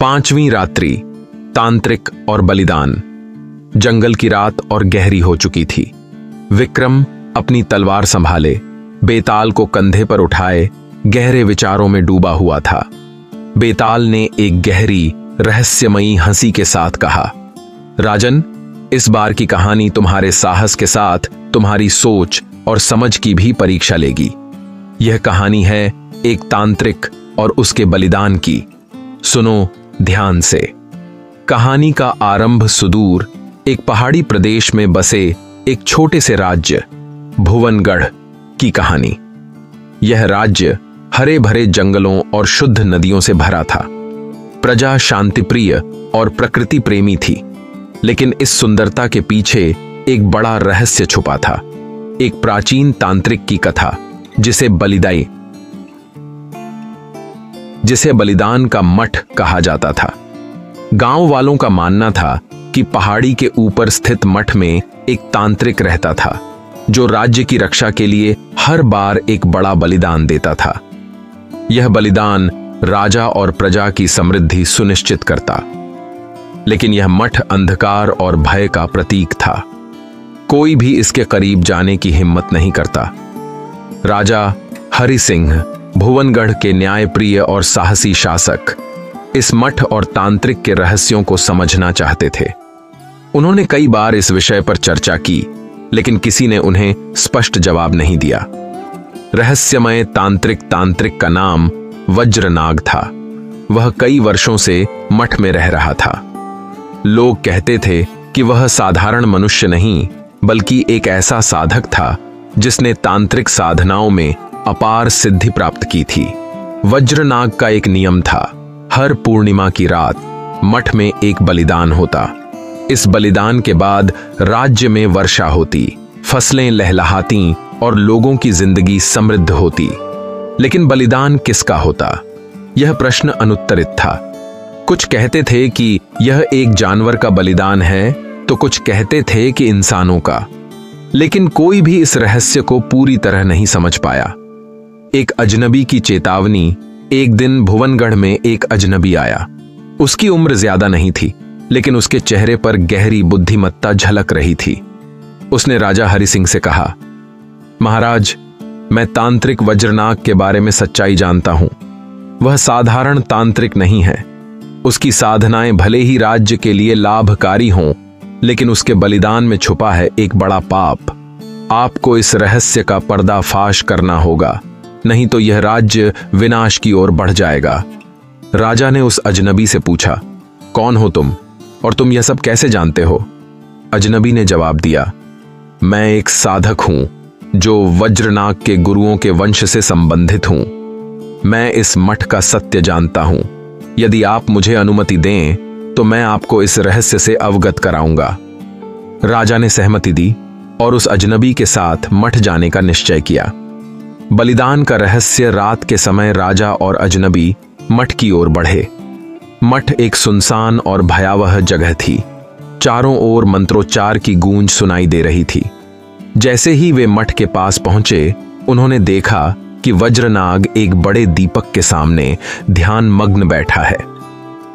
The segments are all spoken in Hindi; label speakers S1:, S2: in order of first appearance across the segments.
S1: पांचवीं रात्रि, तांत्रिक और बलिदान। जंगल की रात और गहरी हो चुकी थी। विक्रम अपनी तलवार संभाले, बेताल को कंधे पर उठाए गहरे विचारों में डूबा हुआ था। बेताल ने एक गहरी रहस्यमयी हंसी के साथ कहा, राजन, इस बार की कहानी तुम्हारे साहस के साथ तुम्हारी सोच और समझ की भी परीक्षा लेगी। यह कहानी है एक तांत्रिक और उसके बलिदान की। सुनो ध्यान से। कहानी का आरंभ सुदूर एक पहाड़ी प्रदेश में बसे एक छोटे से राज्य भुवनगढ़ की कहानी। यह राज्य हरे भरे जंगलों और शुद्ध नदियों से भरा था। प्रजा शांतिप्रिय और प्रकृति प्रेमी थी, लेकिन इस सुंदरता के पीछे एक बड़ा रहस्य छुपा था। एक प्राचीन तांत्रिक की कथा जिसे बलिदान का मठ कहा जाता था। गांव वालों का मानना था कि पहाड़ी के ऊपर स्थित मठ में एक तांत्रिक रहता था, जो राज्य की रक्षा के लिए हर बार एक बड़ा बलिदान देता था। यह बलिदान राजा और प्रजा की समृद्धि सुनिश्चित करता, लेकिन यह मठ अंधकार और भय का प्रतीक था। कोई भी इसके करीब जाने की हिम्मत नहीं करता। राजा हरि सिंह, भुवनगढ़ के न्यायप्रिय और साहसी शासक, इस मठ और तांत्रिक के रहस्यों को समझना चाहते थे। उन्होंने कई बार इस विषय पर चर्चा की, लेकिन किसी ने उन्हें स्पष्ट जवाब नहीं दिया। रहस्यमय तांत्रिक का नाम वज्रनाग था। वह कई वर्षों से मठ में रह रहा था। लोग कहते थे कि वह साधारण मनुष्य नहीं, बल्कि एक ऐसा साधक था जिसने तांत्रिक साधनाओं में अपार सिद्धि प्राप्त की थी। वज्रनाग का एक नियम था, हर पूर्णिमा की रात मठ में एक बलिदान होता। इस बलिदान के बाद राज्य में वर्षा होती, फसलें लहलहाती और लोगों की जिंदगी समृद्ध होती। लेकिन बलिदान किसका होता? यह प्रश्न अनुत्तरित था। कुछ कहते थे कि यह एक जानवर का बलिदान है, तो कुछ कहते थे कि इंसानों का। लेकिन कोई भी इस रहस्य को पूरी तरह नहीं समझ पाया। एक अजनबी की चेतावनी। एक दिन भुवनगढ़ में एक अजनबी आया। उसकी उम्र ज्यादा नहीं थी, लेकिन उसके चेहरे पर गहरी बुद्धिमत्ता झलक रही थी। उसने राजा हरि सिंह से कहा, महाराज, मैं तांत्रिक वज्रनाग के बारे में सच्चाई जानता हूं। वह साधारण तांत्रिक नहीं है। उसकी साधनाएं भले ही राज्य के लिए लाभकारी हों, लेकिन उसके बलिदान में छुपा है एक बड़ा पाप। आपको इस रहस्य का पर्दाफाश करना होगा, नहीं तो यह राज्य विनाश की ओर बढ़ जाएगा। राजा ने उस अजनबी से पूछा, कौन हो तुम और तुम यह सब कैसे जानते हो? अजनबी ने जवाब दिया, मैं एक साधक हूं जो वज्रनाग के गुरुओं के वंश से संबंधित हूं। मैं इस मठ का सत्य जानता हूं। यदि आप मुझे अनुमति दें तो मैं आपको इस रहस्य से अवगत कराऊंगा। राजा ने सहमति दी और उस अजनबी के साथ मठ जाने का निश्चय किया। बलिदान का रहस्य। रात के समय राजा और अजनबी मठ की ओर बढ़े। मठ एक सुनसान और भयावह जगह थी। चारों ओर मंत्रोच्चार की गूंज सुनाई दे रही थी। जैसे ही वे मठ के पास पहुंचे, उन्होंने देखा कि वज्रनाग एक बड़े दीपक के सामने ध्यान मग्न बैठा है।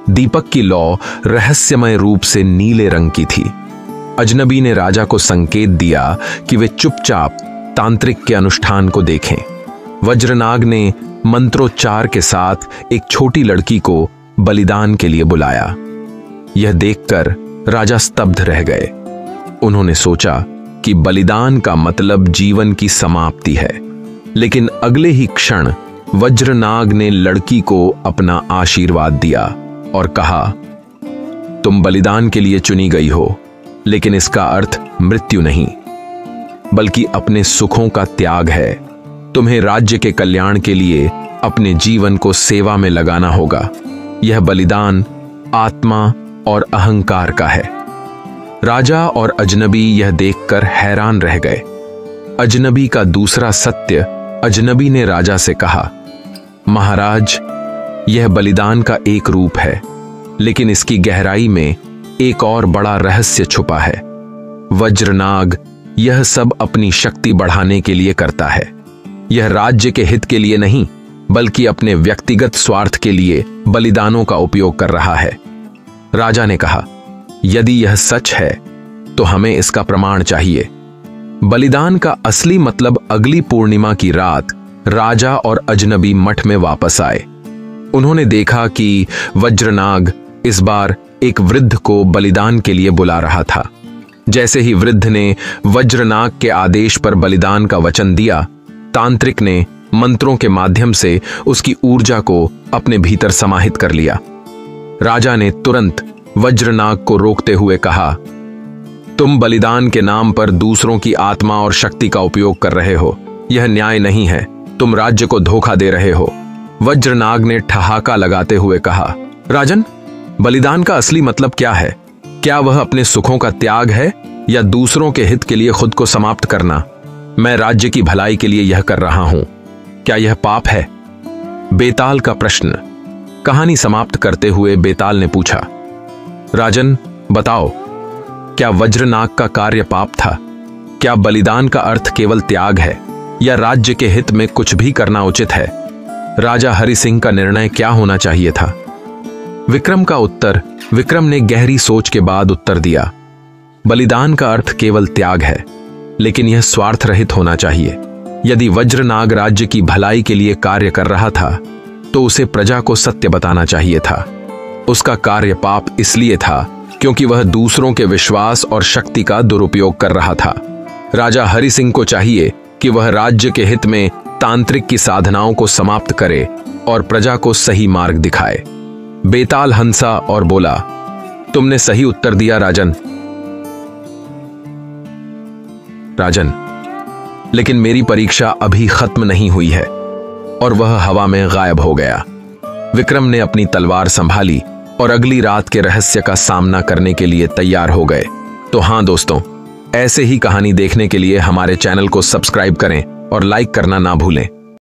S1: दीपक की लौ रहस्यमय रूप से नीले रंग की थी। अजनबी ने राजा को संकेत दिया कि वे चुपचाप तांत्रिक के अनुष्ठान को देखें। वज्रनाग ने मंत्रोच्चार के साथ एक छोटी लड़की को बलिदान के लिए बुलाया। यह देखकर राजा स्तब्ध रह गए। उन्होंने सोचा कि बलिदान का मतलब जीवन की समाप्ति है, लेकिन अगले ही क्षण वज्रनाग ने लड़की को अपना आशीर्वाद दिया और कहा, तुम बलिदान के लिए चुनी गई हो, लेकिन इसका अर्थ मृत्यु नहीं, बल्कि अपने सुखों का त्याग है। तुम्हें राज्य के कल्याण के लिए अपने जीवन को सेवा में लगाना होगा। यह बलिदान आत्मा और अहंकार का है। राजा और अजनबी यह देखकर हैरान रह गए। अजनबी का दूसरा सत्य। अजनबी ने राजा से कहा, महाराज, यह बलिदान का एक रूप है, लेकिन इसकी गहराई में एक और बड़ा रहस्य छुपा है। वज्रनाग यह सब अपनी शक्ति बढ़ाने के लिए करता है। यह राज्य के हित के लिए नहीं, बल्कि अपने व्यक्तिगत स्वार्थ के लिए बलिदानों का उपयोग कर रहा है। राजा ने कहा, यदि यह सच है तो हमें इसका प्रमाण चाहिए। बलिदान का असली मतलब अगली पूर्णिमा की रात राजा और अजनबी मठ में वापस आए। उन्होंने देखा कि वज्रनाग इस बार एक वृद्ध को बलिदान के लिए बुला रहा था। जैसे ही वृद्ध ने वज्रनाग के आदेश पर बलिदान का वचन दिया, तांत्रिक ने मंत्रों के माध्यम से उसकी ऊर्जा को अपने भीतर समाहित कर लिया। राजा ने तुरंत वज्रनाग को रोकते हुए कहा, तुम बलिदान के नाम पर दूसरों की आत्मा और शक्ति का उपयोग कर रहे हो। यह न्याय नहीं है। तुम राज्य को धोखा दे रहे हो। वज्रनाग ने ठहाका लगाते हुए कहा, राजन, बलिदान का असली मतलब क्या है? क्या वह अपने सुखों का त्याग है या दूसरों के हित के लिए खुद को समाप्त करना? मैं राज्य की भलाई के लिए यह कर रहा हूं। क्या यह पाप है? बेताल का प्रश्न। कहानी समाप्त करते हुए बेताल ने पूछा, राजन, बताओ, क्या वज्रनाग का कार्य पाप था? क्या बलिदान का अर्थ केवल त्याग है या राज्य के हित में कुछ भी करना उचित है? राजा हरि सिंह का निर्णय क्या होना चाहिए था? विक्रम का उत्तर। विक्रम ने गहरी सोच के बाद उत्तर दिया, बलिदान का अर्थ केवल त्याग है, लेकिन यह स्वार्थ रहित होना चाहिए। यदि वज्रनाग राज्य की भलाई के लिए कार्य कर रहा था तो उसे प्रजा को सत्य बताना चाहिए था। उसका कार्य पाप इसलिए था क्योंकि वह दूसरों के विश्वास और शक्ति का दुरुपयोग कर रहा था। राजा हरि सिंह को चाहिए कि वह राज्य के हित में तांत्रिक की साधनाओं को समाप्त करे और प्रजा को सही मार्ग दिखाए। बेताल हंसा और बोला, तुमने सही उत्तर दिया राजन। राजन, लेकिन मेरी परीक्षा अभी खत्म नहीं हुई है। और वह हवा में गायब हो गया। विक्रम ने अपनी तलवार संभाली और अगली रात के रहस्य का सामना करने के लिए तैयार हो गए। तो हां दोस्तों, ऐसे ही कहानी देखने के लिए हमारे चैनल को सब्सक्राइब करें और लाइक करना ना भूलें।